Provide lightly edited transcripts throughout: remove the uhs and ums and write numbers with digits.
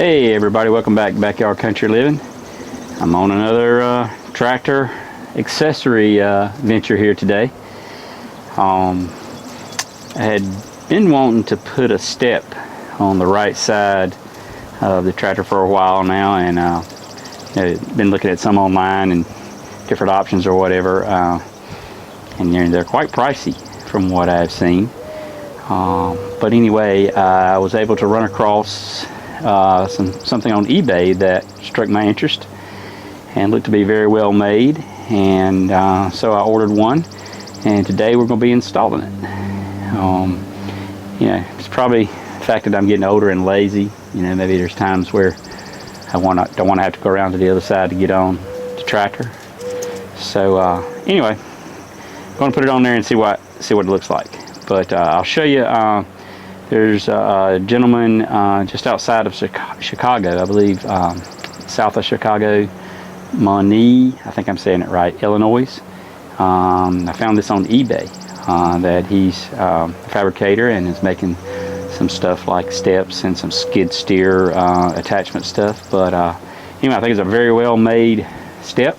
Hey everybody, welcome back to Backyard Country Living. I'm on another tractor accessory venture here today. I had been wanting to put a step on the right side of the tractor for a while now, and been looking at some online and different options or whatever, and they're quite pricey from what I've seen. But anyway, I was able to run across something on eBay that struck my interest and looked to be very well made, and so I ordered one, and today we're going to be installing it. It's probably the fact that I'm getting older and lazy. Maybe there's times where I don't want to have to go around to the other side to get on the tractor. So anyway, I'm going to put it on there and see what it looks like. But I'll show you. There's a gentleman just outside of Chicago, I believe, south of Chicago, Monee, I think I'm saying it right, Illinois. I found this on eBay, that he's a fabricator and is making some stuff like steps and some skid steer attachment stuff. But anyway, I think it's a very well made step,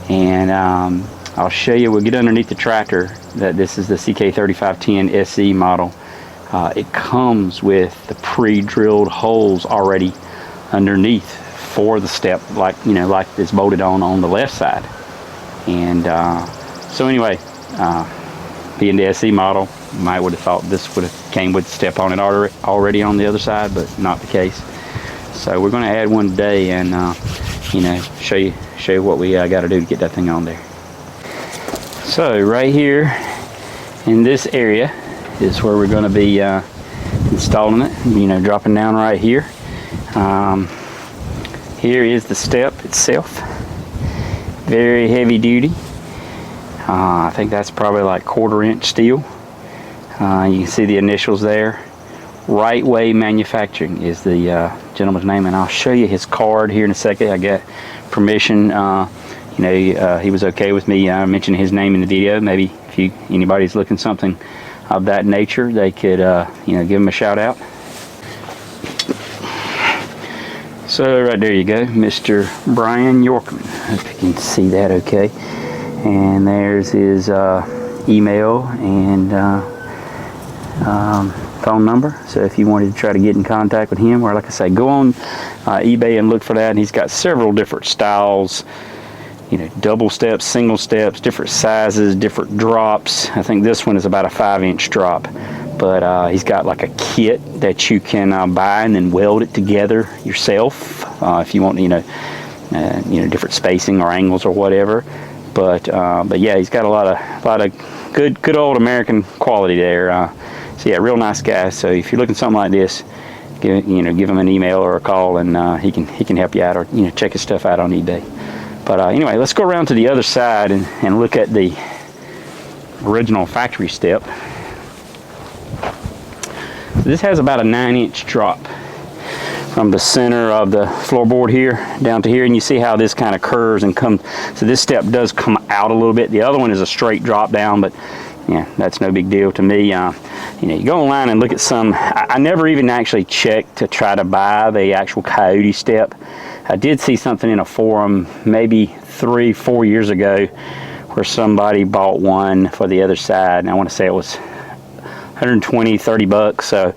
and I'll show you. We'll get underneath the tractor. That this is the CK3510 SE model. It comes with the pre-drilled holes already underneath for the step, like it's bolted on the left side. And so anyway, being the SE model, you might would have thought this would have came with the step on it already on the other side, but not the case. So we're going to add one today, and show you what we got to do to get that thing on there. So right here in this area is where we're going to be installing it, dropping down right here. Here is the step itself, very heavy duty. I think that's probably like 1/4 inch steel. You can see the initials there. Right Way Manufacturing is the gentleman's name, and I'll show you his card here in a second. I got permission. He was okay with me mentioning his name in the video. Maybe if anybody's looking something of that nature, they could give him a shout out. So right there you go, Mr. Brian Yorkman. Hope you can see that okay. And there's his email and phone number. So if you wanted to try to get in contact with him, or like I say, go on eBay and look for that. And he's got several different styles. Double steps, single steps, different sizes, different drops. I think this one is about a 5-inch drop, but he's got like a kit that you can buy and then weld it together yourself if you want, different spacing or angles or whatever. But yeah, he's got a lot of good old American quality there. So yeah, real nice guy. So if you're looking at something like this, give him an email or a call, and he can help you out, or check his stuff out on eBay. But anyway, let's go around to the other side and look at the original factory step. So this has about a 9-inch drop from the center of the floorboard here down to here, and you see how this kind of curves and comes. So this step does come out a little bit. The other one is a straight drop down, but yeah, that's no big deal to me. You go online and look at some. I never even actually checked to try to buy the actual Kioti step. I did see something in a forum maybe 3-4 years ago where somebody bought one for the other side, and I want to say it was 120-30 bucks. So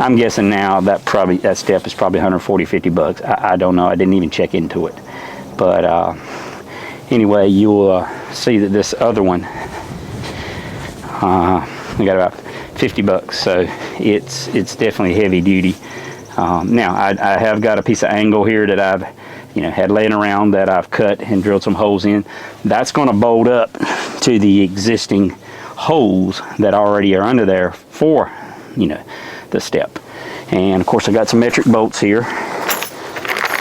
I'm guessing now that step is probably 140-50 bucks. I don't know. I didn't even check into it. But anyway, you'll see that this other one we got about 50 bucks. So it's definitely heavy duty. Now I have got a piece of angle here that I've had laying around that I've cut and drilled some holes in. That's going to bolt up to the existing holes that already are under there for the step. And of course I got some metric bolts here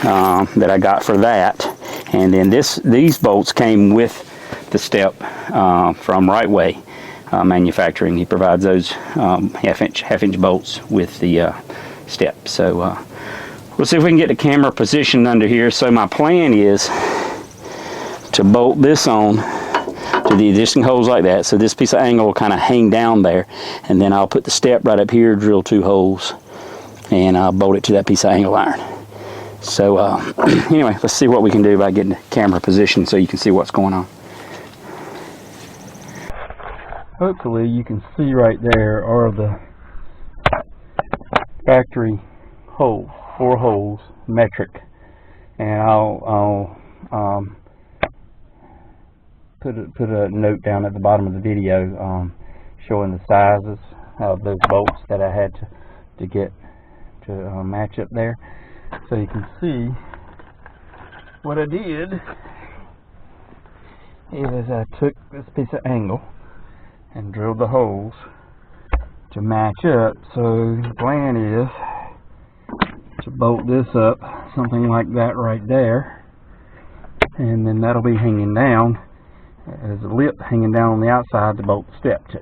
that I got for that, and then these bolts came with the step from Right Way Manufacturing. He provides those half-inch bolts with the step. So we'll see if we can get the camera positioned under here. So my plan is to bolt this on to the existing holes like that, so this piece of angle will kind of hang down there, and then I'll put the step right up here, drill 2 holes, and I'll bolt it to that piece of angle iron. So anyway, let's see what we can do by getting the camera positioned so you can see what's going on. Hopefully you can see right there are the factory holes, 4 holes, metric. And I'll put a note down at the bottom of the video showing the sizes of those bolts that I had to get to match up there, so you can see what I did is I took this piece of angle and drilled the holes to match up. So the plan is to bolt this up something like that right there, and then that'll be hanging down as a lip hanging down on the outside to bolt the step to.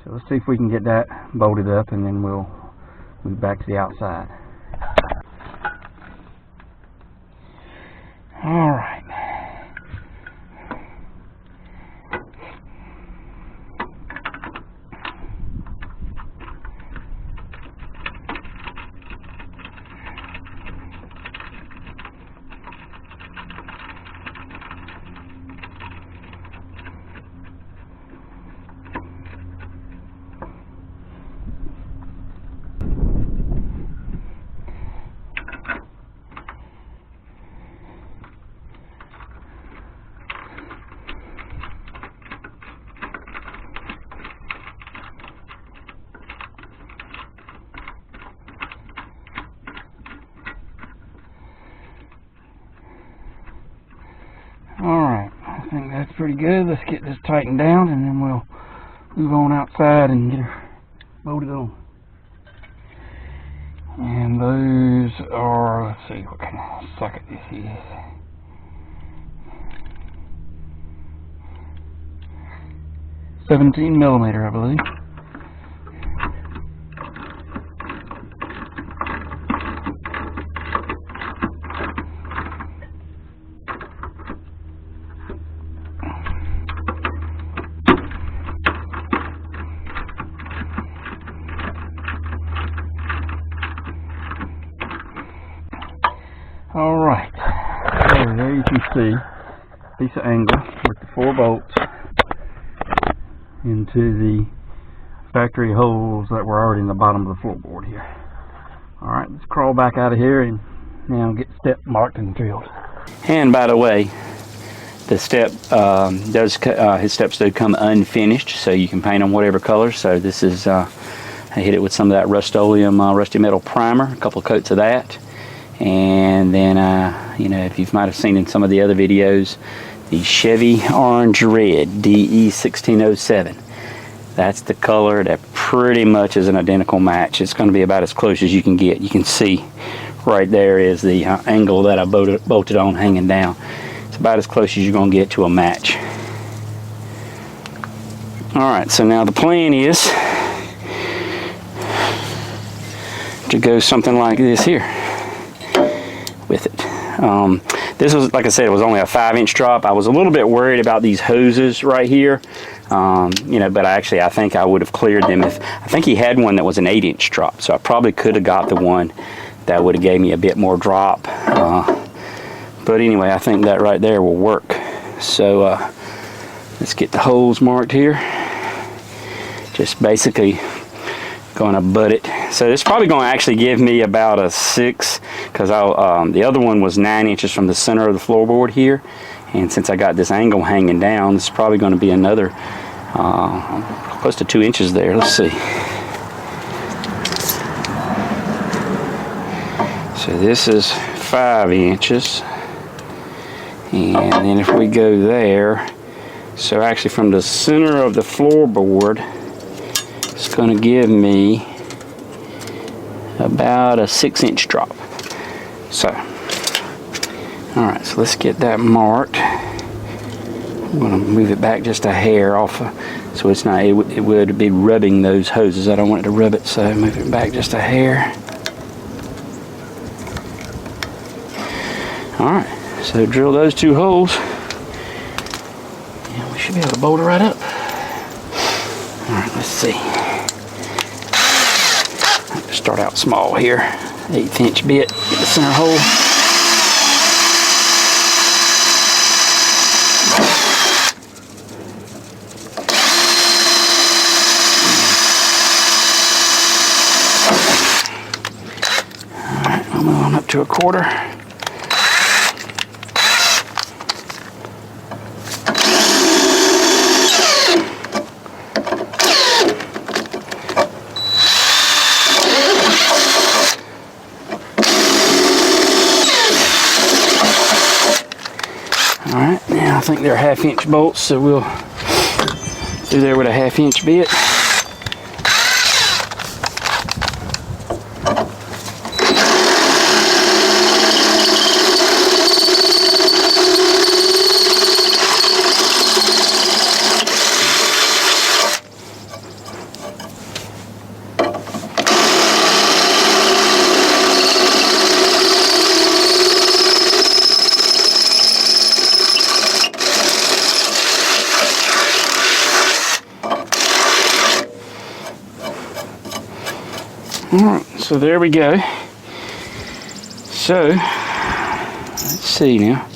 So let's see if we can get that bolted up, and then we'll move back to the outside. All right. Alright, I think that's pretty good. Let's get this tightened down, and then we'll move on outside and get her bolted on. And those are, let's see what kind of socket this is. $17mm, I believe. Alright, so there you can see a piece of angle with the 4 bolts into the factory holes that were already in the bottom of the floorboard here. Alright, let's crawl back out of here and now get the step marked and drilled. And by the way, the step his steps do come unfinished, so you can paint them whatever color. So this is I hit it with some of that Rust-Oleum rusty metal primer, a couple of coats of that. And then, you know, if you might have seen in some of the other videos, the Chevy Orange Red DE 1607. That's the color that pretty much is an identical match. It's going to be about as close as you can get. You can see right there is the angle that I bolted on hanging down. It's about as close as you're going to get to a match. Alright, so now the plan is to go something like this here with it. This was, like I said, it was only a 5-inch drop. I was a little bit worried about these hoses right here, you know, but I think I would have cleared them if, I think he had one that was an 8-inch drop, so I probably could have got the one that would have gave me a bit more drop. But anyway, I think that right there will work. So let's get the holes marked here. Just basically going to butt it. So it's probably going to actually give me about a 6, because the other one was 9 inches from the center of the floorboard here, and since I got this angle hanging down, it's probably going to be another close to 2 inches there. Let's see. So this is 5 inches, and then if we go there, so actually from the center of the floorboard, it's going to give me about a 6-inch drop. So, alright, so let's get that marked. I'm going to move it back just a hair off, so it's not, it would be rubbing those hoses. I don't want it to rub it, so move it back just a hair. Alright, so drill those 2 holes, and we should be able to bolt it right up. Alright, let's see. Start out small here. 1/8 inch bit, get the center hole. Alright, I'll move on up to 1/4. Alright, now I think they're 1/2 inch bolts, so we'll do there with a 1/2 inch bit. Alright, so there we go. So, let's see now.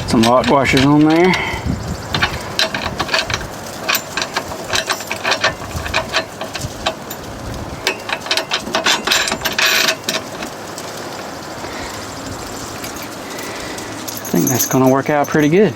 Some lock washers on there. I think that's going to work out pretty good.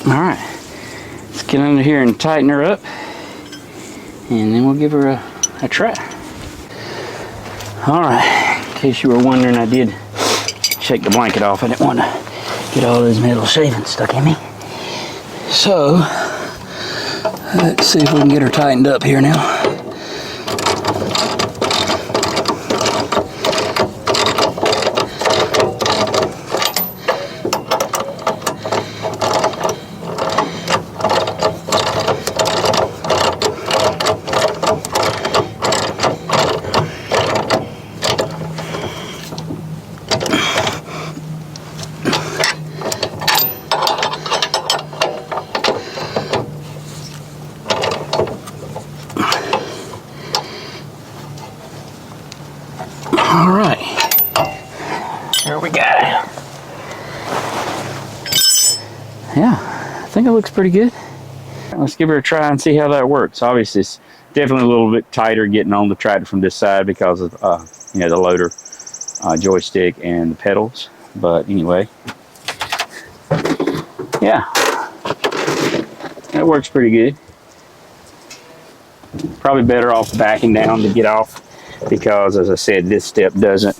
All right. Get under here and tighten her up, and then we'll give her a try. Alright, in case you were wondering, I did shake the blanket off. I didn't want to get all those metal shavings stuck in me. So, let's see if we can get her tightened up here now. All right, there we go. Yeah, I think it looks pretty good. Let's give her a try and see how that works. Obviously, it's definitely a little bit tighter getting on the tractor from this side because of you know, the loader joystick and the pedals. But anyway, yeah, that works pretty good. Probably better off backing down to get off, because as I said, this step doesn't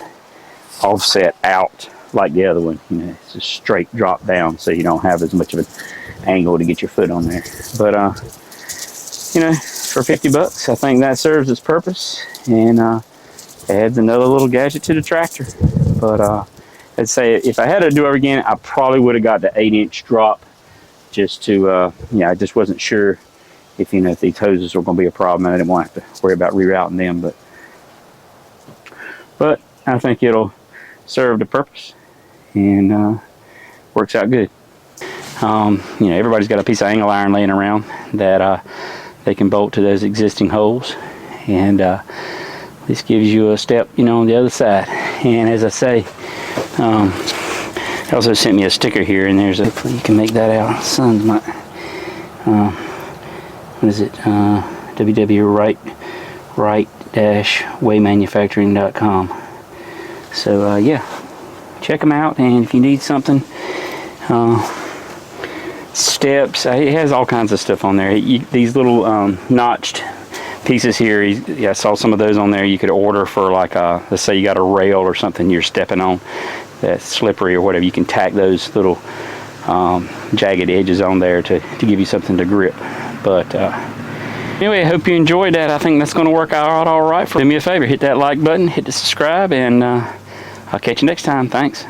offset out like the other one. You know, it's a straight drop down, so you don't have as much of an angle to get your foot on there. But you know, for 50 bucks, I think that serves its purpose and adds another little gadget to the tractor. But I'd say if I had to do it again, I probably would have got the 8-inch drop, just to yeah, I just wasn't sure if, you know, if these hoses were going to be a problem, and I didn't want to have to worry about rerouting them. But I think it'll serve the purpose and works out good. You know, everybody's got a piece of angle iron laying around that they can bolt to those existing holes, and this gives you a step, you know, on the other side. And as I say, they also sent me a sticker here, and there's a, hopefully you can make that out. Son's my what is it? www.right-waymanufacturing.com. So yeah, check them out, and if you need something, steps, it has all kinds of stuff on there. These little notched pieces here. I saw some of those on there. You could order for like let's say you got a rail or something you're stepping on that's slippery or whatever. You can tack those little jagged edges on there to give you something to grip. But anyway, I hope you enjoyed that. I think that's going to work out all right. Do me a favor, hit that like button, hit the subscribe, and I'll catch you next time. Thanks.